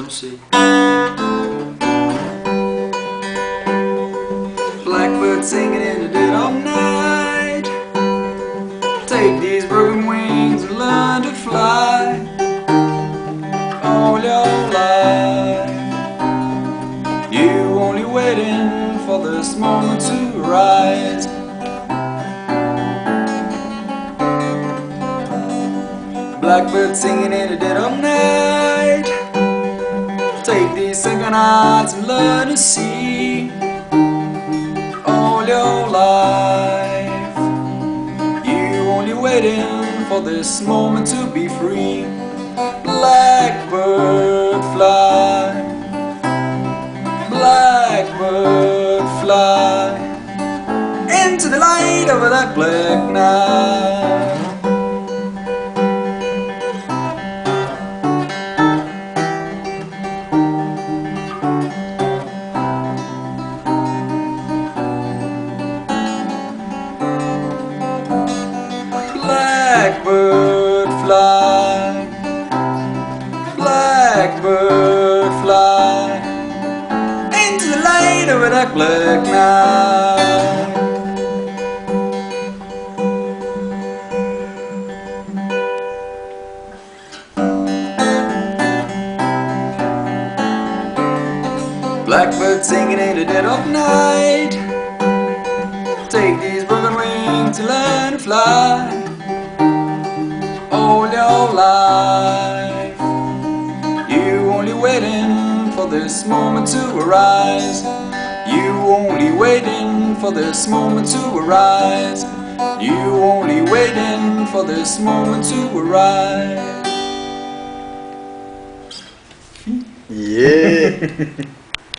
don't see. Blackbird singing in the dead of night. Take these broken wings and learn to fly all your life. You only waiting for this moment to rise. Blackbird singing in the dead of night. Take these sinking hearts and learn to see all your life. You only waiting for this moment to be free. Blackbird fly, blackbird fly into the light of that black night. Blackbird fly, blackbird fly into the light of that black night. Blackbird singing in the dead of night. Take these broken wings to learn to fly all your life. You only waiting for this moment to arise. You only waiting for this moment to arise. You only waiting for this moment to arise. Yeah.